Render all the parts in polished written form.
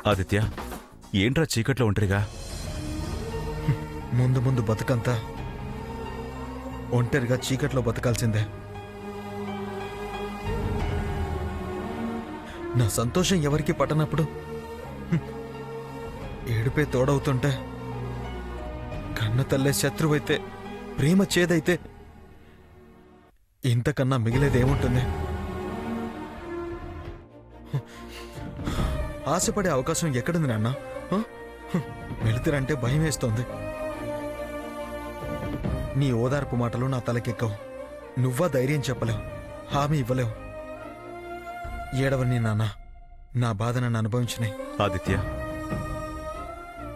ఆదిత్య, ఏంట్రా చీకట్లో ఒంటరిగా? ముందు ముందు బతుకంతా ఒంటరిగా చీకట్లో బతకాల్సిందే. నా సంతోషం ఎవరికి పట్టనప్పుడు ఏడుపే తోడవుతుంటే, కన్న తల్లే శత్రువైతే, ప్రేమ చేదైతే ఇంతకన్నా మిగిలేదేముంటుంది? ఆశపడే అవకాశం ఎక్కడుంది నాన్న? వెళుతురంటే భయం వేస్తోంది. నీ ఓదార్పు మాటలు నా తలకెక్కవు. నువ్వా ధైర్యం చెప్పలేవు, హామీ ఇవ్వలేవు. ఏడవని నాన్న, నా బాధ నన్ను అనుభవించినాయి. ఆదిత్య,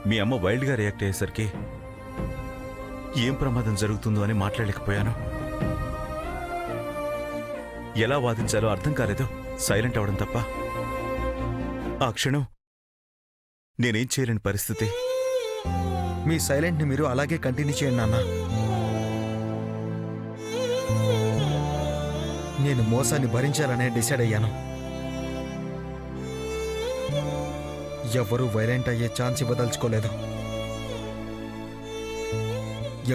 మీ అమ్మ వైల్డ్గా రియాక్ట్ అయ్యేసరికి ఏం ప్రమాదం జరుగుతుందో అని మాట్లాడలేకపోయాను. ఎలా వాదించాలో అర్థం కాలేదు. సైలెంట్ అవడం తప్ప. ఆ క్షణం నేనేం చేయలేని పరిస్థితి. మీ సైలెంట్ని మీరు అలాగే కంటిన్యూ చేయండి నాన్న. నేను మోసాన్ని భరించాలనే డిసైడ్ అయ్యాను. ఎవరూ వైలెంట్ అయ్యే ఛాన్స్ ఇవ్వదలుచుకోలేదు.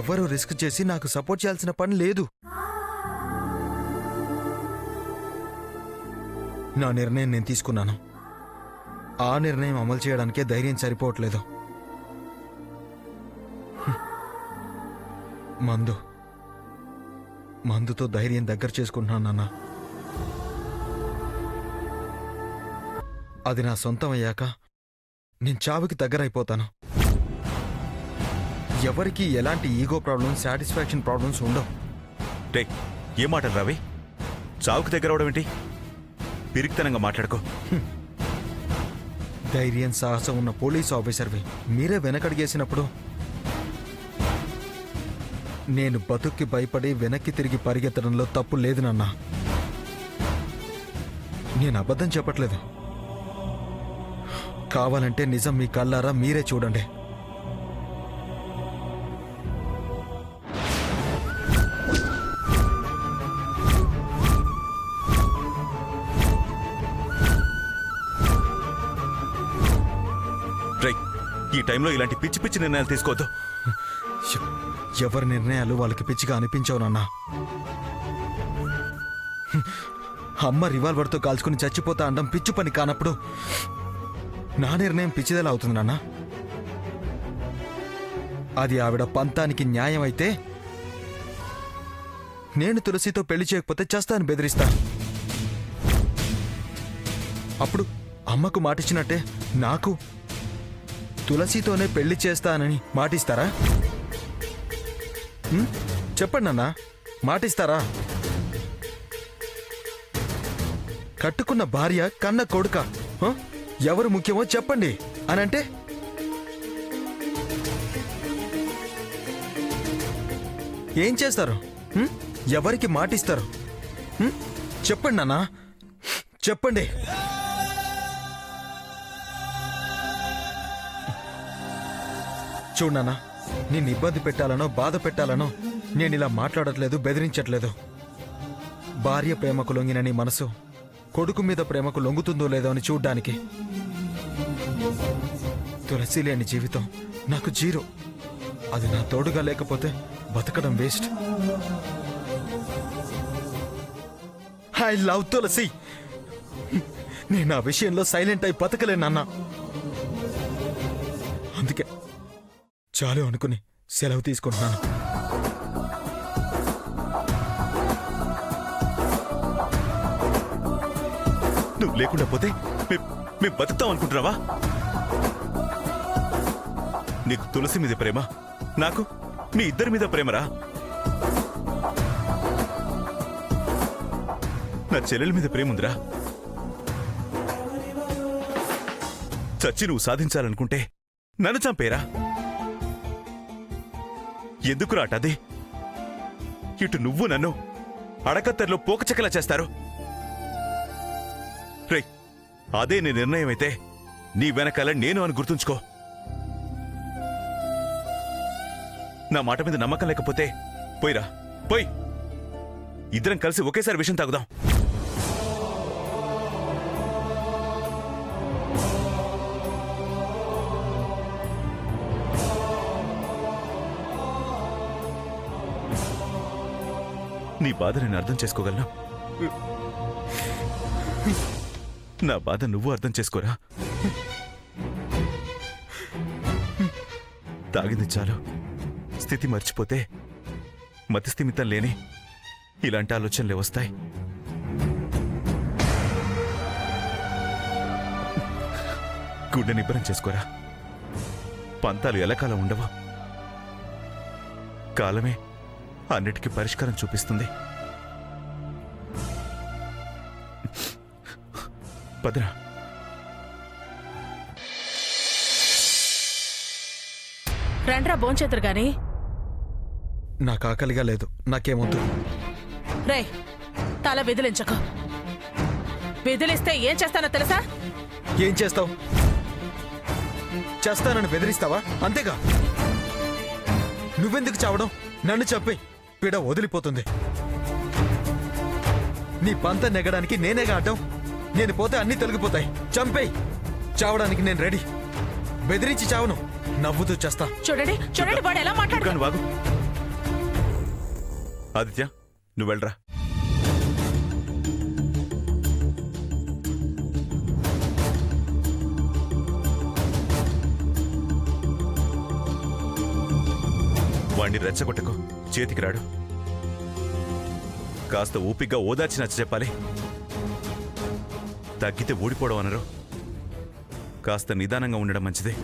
ఎవరూ రిస్క్ చేసి నాకు సపోర్ట్ చేయాల్సిన పని లేదు. నా నిర్ణయం నేను తీసుకున్నాను. ఆ నిర్ణయం అమలు చేయడానికే ధైర్యం సరిపోవట్లేదు. మందుతో ధైర్యం దగ్గర చేసుకుంటున్నాను నాన్న. అది నా సొంతం అయ్యాక నేను చావుకి దగ్గరైపోతాను. ఎవరికి ఎలాంటి ఈగో ప్రాబ్లమ్స్, సాటిస్ఫాక్షన్ ప్రాబ్లమ్స్ ఉండవు. రే, ఏం మాటలు రావి? చావుకి దగ్గర అవడం ఏంటి? పిరిక్తనంగా మాట్లాడుకో. ధైర్యం, సాహసం ఉన్న పోలీస్ ఆఫీసర్వి మీరే వెనకడిగేసినప్పుడు నేను బతుక్కి భయపడి వెనక్కి తిరిగి పరిగెత్తడంలో తప్పు లేదు నాన్న. నేను అబద్ధం చెప్పట్లేదు. కావాలంటే నిజం మీ కళ్ళారా మీరే చూడండి. ఈ టైంలో ఇలాంటి పిచ్చి పిచ్చి నిర్ణయాలు తీసుకోవద్దు. ఎవరి నిర్ణయాలు వాళ్ళకి పిచ్చిగా అనిపించవు నాన్న. అమ్మ రివాల్వర్తో కాల్చుకుని చచ్చిపోతా అనడం పిచ్చి పని కానప్పుడు నా నిర్ణయం పిచ్చిదెలా అవుతుంది నాన్న? అది ఆవిడ పంతానికి న్యాయం అయితే నేను తులసితో పెళ్లి చేయకపోతే చస్తాను బెదిరిస్తా. అప్పుడు అమ్మకు మాటిచ్చినట్టే నాకు తులసితోనే పెళ్లి చేస్తానని మాటిస్తారా? చెప్పండి నాన్న, మాటిస్తారా? కట్టుకున్న భార్య, కన్న కొడుక ఎవరు ముఖ్యమో చెప్పండి అనంటే ఏం చేస్తారు? ఎవరికి మాటిస్తారు? చెప్పండి నాన్న, చెప్పండి. చూడన్నా, నిన్ను ఇబ్బంది పెట్టాలనో బాధ పెట్టాలనో నేను ఇలా మాట్లాడట్లేదు, బెదిరించట్లేదు. భార్య ప్రేమకు లొంగిన నీ మనసు కొడుకు మీద ప్రేమకు లొంగుతుందో లేదో అని చూడ్డానికి. తులసి లేని జీవితం నాకు జీరో. అది నా తోడుగా లేకపోతే బతకడం వేస్ట్. ఐ లవ్ తులసి. నేను ఆ విషయంలో సైలెంట్ అయి బతకలేనన్నా. అందుకే చాలు అనుకుని సెలవు తీసుకుంటున్నాను. నువ్వు లేకుండా పోతే మేము బతుకుతాం అనుకుంటున్నావా? నీకు తులసి మీద ప్రేమ, నాకు మీ ఇద్దరి మీద ప్రేమరా? నా చెల్లెల మీద ప్రేమ ఉందిరా. చచ్చి నువ్వు సాధించాలనుకుంటే నన్ను చంపేరా? ఎందుకు రాటది? ఇటు నువ్వు నన్ను అడకత్తెరలో పోకచెక్కలా చేస్తారు. రే, అదే నీ నిర్ణయం అయితే నీ వెనకాల నేను అని గుర్తుంచుకో. నా మాట మీద నమ్మకం లేకపోతే పోయిరా, పోయి. ఇద్దరం కలిసి ఒకేసారి విషయం తాగుదాం. నీ బాధ నేను అర్థం చేసుకోగలను. నా బాధ నువ్వు అర్థం చేసుకోరా. తాగింది చాలు, స్థితి మర్చిపోతే మతిస్థిమితం లేని ఇలాంటి ఆలోచనలే వస్తాయి. గుండె నిబ్బరం చేసుకోరా. పంతాలు ఎలకాలం ఉండవు. కాలమే అన్నిటికీ పరిష్కారం చూపిస్తుంది. పదరా. రండ్రా భోంచేతురు గాని. నాకు ఆకలిగా లేదు, నాకేమొద్దు. రే, తల విదిలించకు. విదిలిస్తే ఏం చేస్తానో తెలుసా? ఏం చేస్తావు? చేస్తానని బెదిరిస్తావా? అంతేగా. నువ్వెందుకు చావడం? నన్ను చంపే పీడ వదిలిపోతుంది. నీ పంత నెగ్గడానికి నేనేగా అడ్డం. నేను పోతే అన్నీ తొలగిపోతాయి. చంపేయి. చావడానికి నేను రెడీ. బెదిరించి చావను, నవ్వుతూ చేస్తా. చూడండి చూడండి, వాడు ఎలా మాట్లాడుతున్నాడు. బాగు. ఆదిత్య, నువ్వు వెళ్ళరా. వాణ్ణి రెచ్చగొట్టకు, చేతికి రాడు. కాస్త ఊపిగ్గా ఓదార్చి నచ్చ చెప్పాలి. తగ్గితే ఊడిపోవడం అనరు. కాస్త నిదానంగా ఉండడం మంచిదే.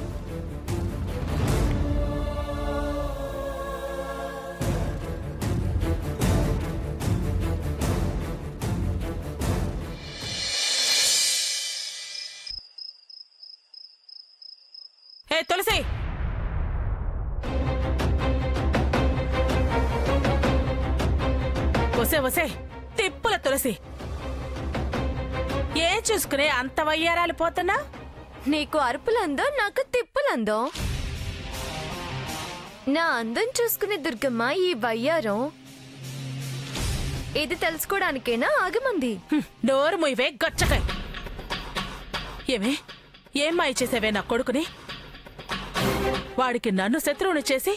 ఏ తులసి, వసే వసే తిప్పుల తులసి, ఏం చూసుకునే అంత వయ్యారాలు పోతున్నా? నీకు అరుపులందో, నాకు తిప్పులందో. నా అందం చూసుకునే దుర్గమ్మ ఈ వయ్యారం. ఇది తెలుసుకోవడానికేనా ఆగమంది? నోరు ముయ్యవే గచ్చకాయ. ఏం మాయ చేసేవే నా కొడుకుని? వాడికి నన్ను శత్రువుని చేసి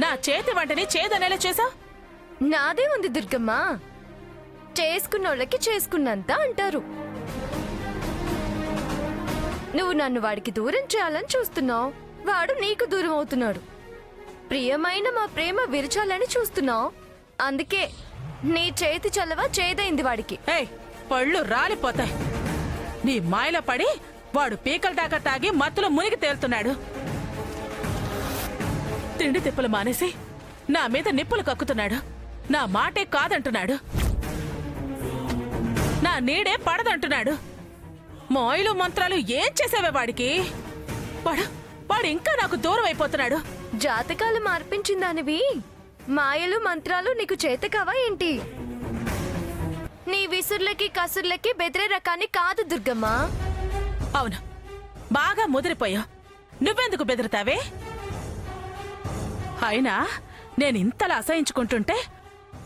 నా చేతి వంటని చేదనేలా చేసా? నాదే ఉంది దుర్గమ్మ. చేసుకున్నోళ్ళకి చేసుకున్నంత అంటారు. నువ్వు నన్ను వాడికి దూరం చేయాలని చూస్తున్నావు, వాడు నీకు దూరం అవుతున్నాడు. ప్రియమైన మా ప్రేమ విరచాలని చూస్తున్నావు, అందుకే నీ చేతి చల్లవ చేదైంది వాడికి. ఏయ్, పళ్ళు రాలిపోతాయి. నీ మాయలో పడి వాడు పీకల దాకా తాగి మత్తులో మునిగి తేలుతున్నాడు. తిండి తిప్పులు మానేసి నా మీద నిప్పులు కక్కుతున్నాడు. నా మాటే కాదంటున్నాడు. నా నీడే పడదంటున్నాడు. మాయలు మంత్రాలు ఏం చేసావే వాడికి? వాడు ఇంకా నాకు దూరం అయిపోతున్నాడు. జాతకాలు మార్పించిందానివి మాయలు మంత్రాలు నీకు చేతకావా ఏంటి? నీ విసుర్లకి కసుర్లకి బెదిరే రకాన్ని కాదు దుర్గమ్మ. అవును, బాగా ముదిరిపోయా. నువ్వెందుకు బెదిరితావే? అయినా నేనింతలా అసహించుకుంటుంటే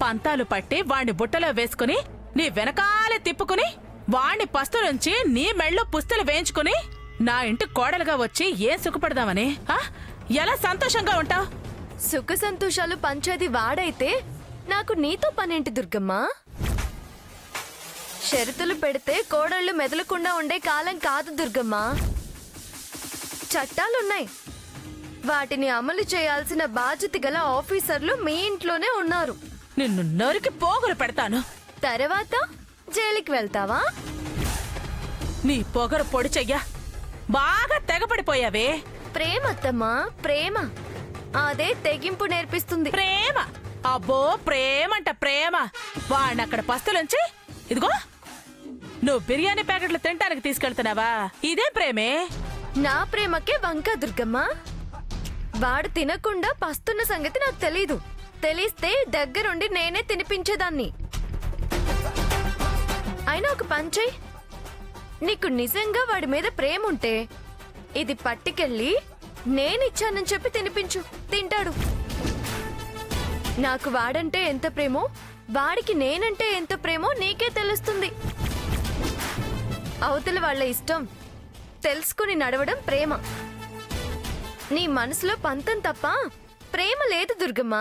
పంతాలు పట్టి వాణ్ణి బుట్టలో వేసుకుని నీ వెనకాలే తిప్పుకుని వాణ్ణి పస్తు నుంచి నీ మెళ్ళో పుస్తలు వేయించుకుని నా ఇంటి కోడలుగా వచ్చి ఏం సుఖపడదామని ఎలా సంతోషంగా ఉంటావు? సుఖ సంతోషాలు పంచేది వాడైతే నాకు నీతో పనేంటి దుర్గమ్మ? షరతులు పెడితే కోడళ్ళు మెదలకుండా ఉండే కాలం కాదు దుర్గమ్మ. చట్టాలున్నాయి, వాటిని అమలు చేయాల్సిన బాధ్యత గల ఆఫీసర్లు మీ ఇంట్లోనే ఉన్నారు. నిన్ను నరికి పోగులు పెడతాను. తర్వాత జైలుకి వెళ్తావా? నీ పొగరు పొడి చెయ్యా. బాగా తెగపడిపోయావే. ప్రేమత్తమ్మా, ప్రేమ అదే తెగింపు నేర్పిస్తుంది. ప్రేమ? అబ్బో, ప్రేమంట ప్రేమ. వాణ్ణక్కడ పస్తులుంచి ఇదిగో నువ్వు బిర్యానీ ప్యాకెట్లు తినడానికి తీసుకెళ్తున్నావా? ఇదే ప్రేమే? నా ప్రేమకే వంక దుర్గమ్మ. వాడు తినకుండా పస్తున్న సంగతి నాకు తెలీదు. తెలిస్తే దగ్గరుండి నేనే తినిపించేదాన్ని. అయినా ఒక పంచయ్, నీకు నిజంగా వాడి మీద ప్రేమ ఉంటే ఇది పట్టుకెళ్ళి నేనిచ్చానని చెప్పి తినిపించు, తింటాడు. నాకు వాడంటే ఎంత ప్రేమో వాడికి నేనంటే ఎంత ప్రేమో నీకే తెలుస్తుంది. అవతల వాళ్ళ ఇష్టం తెలుసుకుని నడవడం ప్రేమ. నీ మనసులో పంతం తప్ప ప్రేమ లేదు దుర్గమ్మ.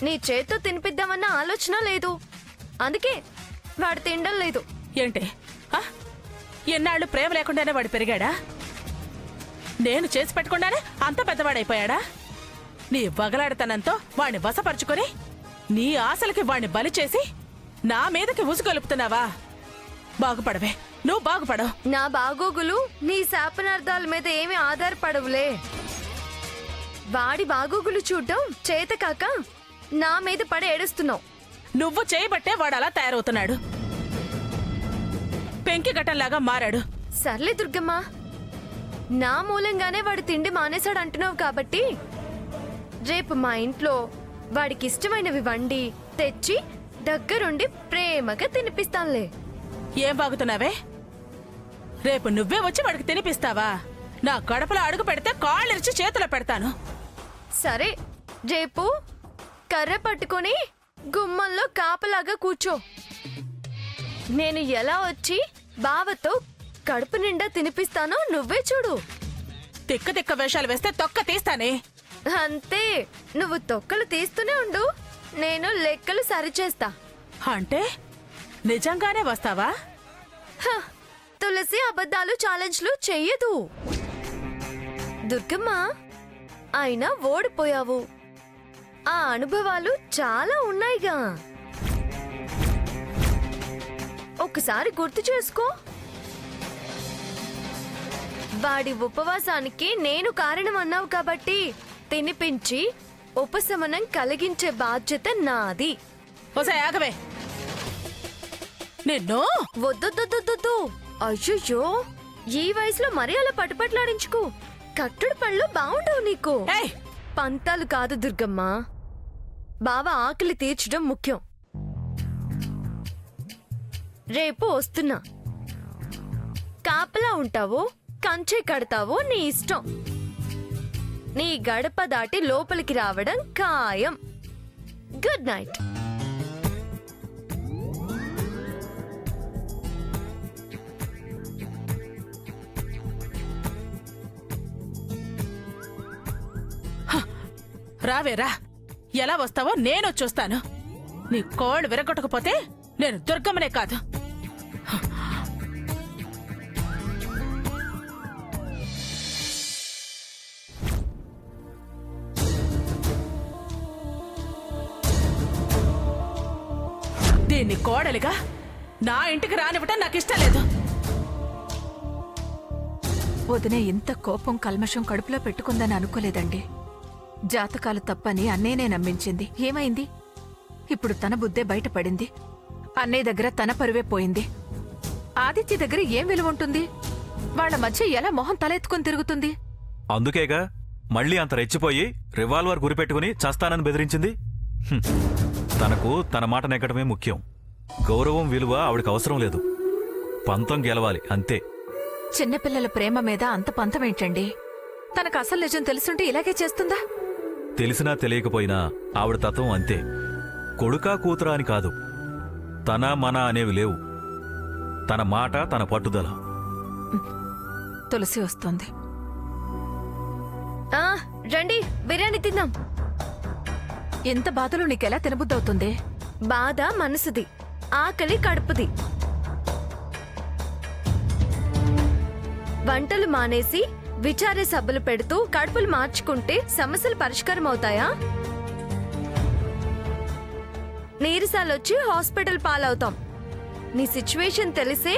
నీ చేత్తో తినిపిద్దామన్న ఆలోచన లేదు. అందుకే వాడు తినడం లేదు. ఏంటి ఆ? ఎన్నాళ్ళు ప్రేమ లేకుండానే వాడు పెరిగాడా? నేను చేసి పెట్టకుండానే అంత పెద్దవాడైపోయాడా? నీ వగలాడతనంతో వాణ్ణి వశపరుచుకొని నీ ఆశలకి వాణ్ణి బలి చేసి నా మీదకి ఉసుగొలుపుతున్నావా? బాగుపడవే, నువ్వు బాగుపడవు. నా బాగోగులు నీ శాపనార్థాల మీద ఏమీ ఆధారపడవులే. వాడి బాగోగులు చూడ్డం చేతకాక నా మీద పడి ఏడుస్తున్నావు. నువ్వు చేయబట్టే వాడు అలా తయారవుతున్నాడు. పెంకి గట్టంలాగా మారాడు. సర్లే దుర్గమ్మ, నా మూలంగానే వాడు తిండి మానేశాడు అంటున్నావు కాబట్టి రేపు మా ఇంట్లో వాడికి ఇష్టమైనవి వండి తెచ్చి దగ్గరుండి ప్రేమగా తినిపిస్తానులే. ఏం బాగుతున్నావే? రేపు నువ్వే వచ్చి వాడికి తినిపిస్తావా? నా గడపలో అడుగు పెడితే కాళ్ళిరిచి చేతిలో పెడతాను. సరే, రేపు కర్ర పట్టుకొని గుమ్మంలో కాపలాగా కూర్చో. నేను ఎలా వచ్చి బావతో కడుపు నిండా తినిపిస్తానో నువ్వే చూడు. తిక్క తిక్క వేషాలు వేస్తే తొక్క తీస్తానే. అంతే, నువ్వు తొక్కలు తీస్తూనే ఉండు, నేను లెక్కలు సరిచేస్తా. అంటే నిజంగానే వస్తావా? హ, తులసి అబద్ధాలు ఛాలెంజ్లు చెయ్యదు. దుర్గమ్మ, అయినా ఓడిపోయావు. ఆ అనుభవాలు చాలా ఉన్నాయిగా. ఒకసారి గుర్తు చేసుకో. వాడి ఉపవాసానికి నేను కారణం అన్నావు కాబట్టి తినిపించి ఉపశమనం కలిగించే బాధ్యత నాది. ఓసారి ఆగవే. నిన్ను వద్దు. అయ్యో, ఈ వయసులో మరీ అలా పట్టుపట్లాడించుకో. కట్టుడు పళ్ళు బాగుండవు నీకు. ఏయ్! పంతాలు కాదు దుర్గమ్మ, బావ ఆకలి తీర్చడం ముఖ్యం. రేపు వస్తున్నా. కాపలా ఉంటావో కంచె కడతావో నీ ఇష్టం. నీ గడప దాటి లోపలికి రావడం ఖాయం. Good night. రావేరా, ఎలా వస్తావో నేను చూస్తాను. నీ కోళ్ళు విరగొట్టకపోతే నేను దుర్గమ్మనే కాదు. దీన్ని కోడలిగా నా ఇంటికి రానివ్వటం నాకు ఇష్టం లేదు. వదినే ఇంత కోపం కల్మషం కడుపులో పెట్టుకుందని అనుకోలేదండి. జాతకాలు తప్పని అన్నయ్యనే నమ్మించింది. ఏమైంది? ఇప్పుడు తన బుద్ధే బయటపడింది. అన్నయ్య దగ్గర తన పరువే పోయింది. ఆదిత్య దగ్గర ఏం విలువ ఉంటుంది? వాళ్ళ మధ్య ఎలా మొహం తలెత్తుకుని తిరుగుతుంది? అందుకేగా మళ్ళీ అంత రెచ్చిపోయి రివాల్వర్ గురిపెట్టుకుని చస్తానని బెదిరించింది. హ్మ్. తనకు తన మాట నెగ్గడమే ముఖ్యం. గౌరవం విలువ ఆవిడకి అవసరం లేదు. పంతం గెలవాలి అంతే. చిన్నపిల్లల ప్రేమ మీద అంత పంతమేంటండి? తనకు అసలు నిజం తెలుసుంటే ఇలాగే చేస్తుందా? తెలిసినా తెలియకపోయినా ఆవిడ తత్వం అంతే. కొడుకా కూతురా అని కాదు, తన మన అనేవి లేవు. తన మాట, తన పట్టుదల. తులసి వస్తుంది. రండి, బిర్యానీ తిందాం. ఎంత బాధలు నీకెలా తినబుద్దవుతుంది? బాధ మనసుది, ఆకలి కడుపుది. వంటలు మానేసి విచారే సబ్బులు పెడుతూ కడుపులు మార్చుకుంటే సమస్యలు పరిష్కారం అవుతాయా? నీరసాలొచ్చి హాస్పిటల్ పాలవుతాం. నీ సిచ్యువేషన్ తెలిసే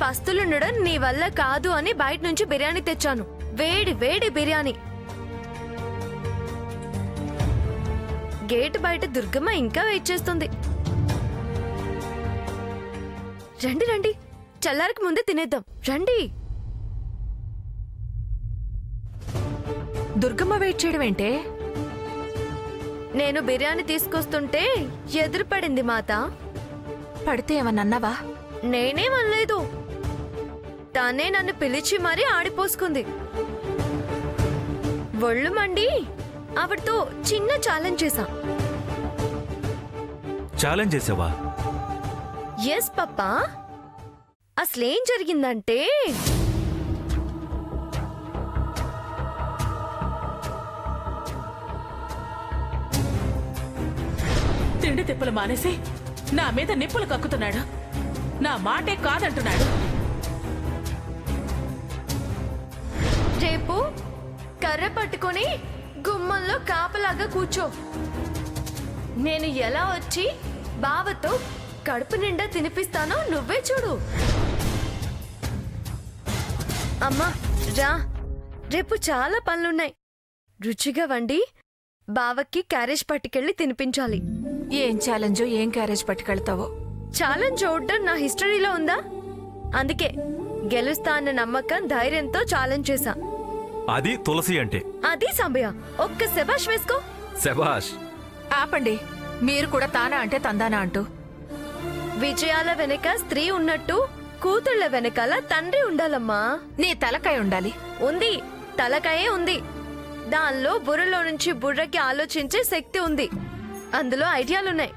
పస్తులుండడం నీ వల్ల కాదు అని బయట నుంచి బిర్యానీ తెచ్చాను. వేడి వేడి బిర్యానీ. గేటు బయట దుర్గమ్మ ఇంకా వెయిట్ చేస్తుంది. రండి రండి, చల్లారికి ముందే తినేద్దాం. రండి. దుర్గమ్మ వెయిట్ చేయడం ఏంటే? నేను బిర్యానీ తీసుకొస్తుంటే ఎదురుపడింది మాత. పడితే ఏమన్నావా? నేనేమనలేదు, తనే నన్ను పిలిచి మరీ ఆడిపోసుకుంది. ఒళ్ళు మండి ఆవిడతో చిన్న ఛాలెంజ్ చేశా. ఛాలెంజ్ చేసావా? ఎస్ పప్పా. అసలేం జరిగిందంటే తిండి తిప్పులు మానేసి నా మీద నిప్పులు కక్కుతున్నాడు. నా మాటే కాదంటున్నాడు. రేపు కర్ర పట్టుకొని గుమ్మంలో కాపలాగా కూర్చో. నేను ఎలా వచ్చి బావతో కడుపు నిండా తినిపిస్తానో నువ్వే చూడు. అమ్మా రా, రేపు చాలా పనులున్నాయి. రుచిగా వండి బావకి క్యారేజ్ పట్టుకెళ్ళి తినిపించాలి. ఏం ఛాలెంజో, ఏం క్యారేజ్ పట్టుకెళ్తావో? ఛాలెంజ్ చూడడం నా హిస్టరీలో ఉందా? అందుకే గెలుస్తా అన్న నమ్మకం, ధైర్యంతో ఛాలెంజ్ చేశా. అది తులసి అంటే. అది సంభయ. ఒక్క శబాష్ వేసుకో. శభాష్. ఆపండి, మీరు కూడా తానా అంటే తందానా అంటూ. విజయాల వెనక స్త్రీ ఉన్నట్టు కూతుళ్ళ వెనకాల తండ్రి ఉండాలమ్మా. నీ తలకాయ ఉండాలి. ఉంది, తలకాయే ఉంది. దానిలో బుర్రలో నుంచి బుర్రకి ఆలోచించే శక్తి ఉంది. అందులో ఐడియాలున్నాయి.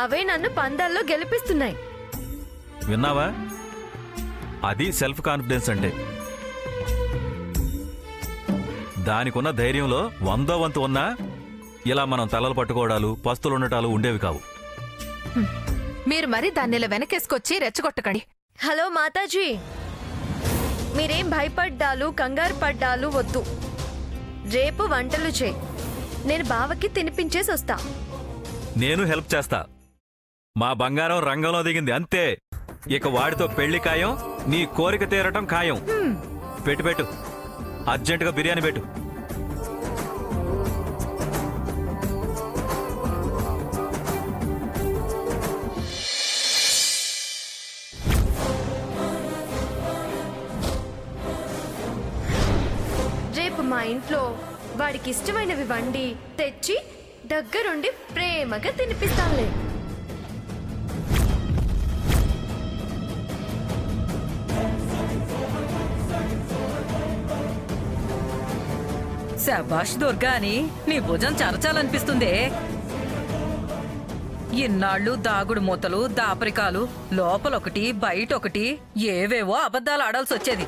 అవే నన్ను పందాల్లో గెలిపిస్తున్నాయి. విన్నావా? అది సెల్ఫ్ కాన్ఫిడెన్స్ అంటే. దానికున్న ధైర్యంలో 100వ వంతు ఉన్నా ఇలా మనం తలలు పట్టుకోవడాలు, పస్తులుండటాలు ఉండేవి కావు. మీరు మరి దాన్ని ఇలా వెనకేసుకొచ్చి రెచ్చగొట్టకండి. హలో మాతాజీ, మీరేం భయపడ్డాలు, కంగారు పడ్డాలు వద్దు. రేపు వంటలు చేయి, నేను బావకి తినిపించేసి వస్తా. నేను హెల్ప్ చేస్తా. మా బంగారం రంగంలో దిగింది అంతే. ఇక వాడితో పెళ్లి ఖాయం, నీ కోరిక తీరటం ఖాయం. పెట్టు పెట్టు, అర్జెంటుగా బిర్యానీ పెట్టు. రేపు మా ఇంట్లో వాడికి ఇష్టమైనవి వండి తెచ్చి దగ్గరుండి ప్రేమగా తినిపిస్తానులే. శభాష్ దుర్గా అని నీ భుజం చరచాలనిపిస్తుందే. ఇన్నాళ్ళు దాగుడు మూతలు, దాపరికాలు, లోపలొకటి బయటొకటి ఏవేవో అబద్ధాలు ఆడాల్సి వచ్చేది.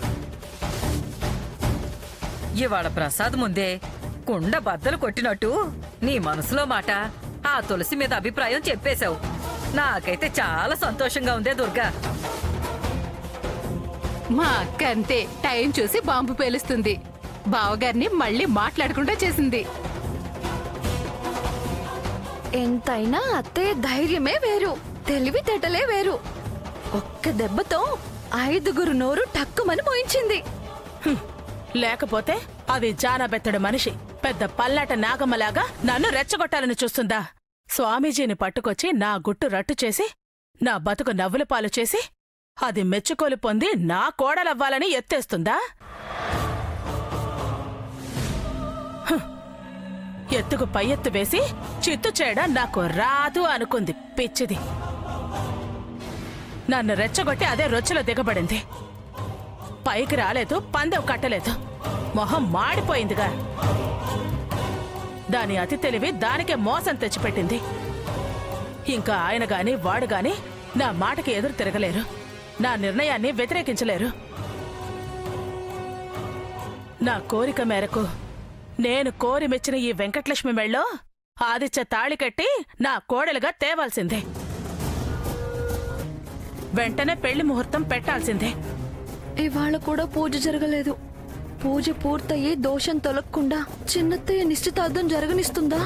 ఇవాళ ప్రసాద్ ముందే కుండ బద్దలు కొట్టినట్టు నీ మనసులో మాట, ఆ తులసి మీద అభిప్రాయం చెప్పేశావు. నాకైతే చాలా సంతోషంగా ఉందే దుర్గా. మా అక్క అంతే, టైం చూసి బాంబు పేలుస్తుంది. బావగారిని మళ్ళీ మాట్లాడకుండా చేసింది. ఎంతైనా అత్తయ్య ధైర్యమే వేరు, తెలివితేటలే వేరు. ఒక్క దెబ్బతో 5గురు నోరు టక్కుమని మోయించింది. లేకపోతే అది జానబెత్తడు మనిషి పెద్ద పల్లాట నాగమ్మలాగా నన్ను రెచ్చగొట్టాలని చూస్తుందా? స్వామీజీని పట్టుకొచ్చి నా గుట్టు రట్టు చేసి, నా బతుకు నవ్వుల పాలు చేసి, అది మెచ్చుకోలు పొంది నా కోడలవ్వాలని ఎత్తేస్తుందా? ఎత్తుకు పై ఎత్తు వేసి చిత్తు చేయడం నాకు రాదు అనుకుంది పిచ్చిది. నన్ను రెచ్చగొట్టి అదే రొచ్చులో దిగబడింది. పైకి రాలేదు, పందెం కట్టలేదు, మొహం మాడిపోయిందిగా. దాని అతి తెలివి దానికే మోసం తెచ్చిపెట్టింది. ఇంకా ఆయన గాని వాడు గాని నా మాటకి ఎదురు తిరగలేరు, నా నిర్ణయాన్ని వ్యతిరేకించలేరు. నా కోరిక మేరకు నేను కోరి మెచ్చిన ఈ వెంకటలక్ష్మి మెళ్ళో ఆదిత్య తాళి కట్టి నా కోడలుగా తేవాల్సిందే. వెంటనే పెళ్లి ముహూర్తం పెట్టాల్సిందే. ఇవాళ కూడా పూజ జరగలేదు. పూజ పూర్తయి దోషం తొలగకుండా చిన్నత్తయ్య నిశ్చితార్థం జరగనిస్తుందా?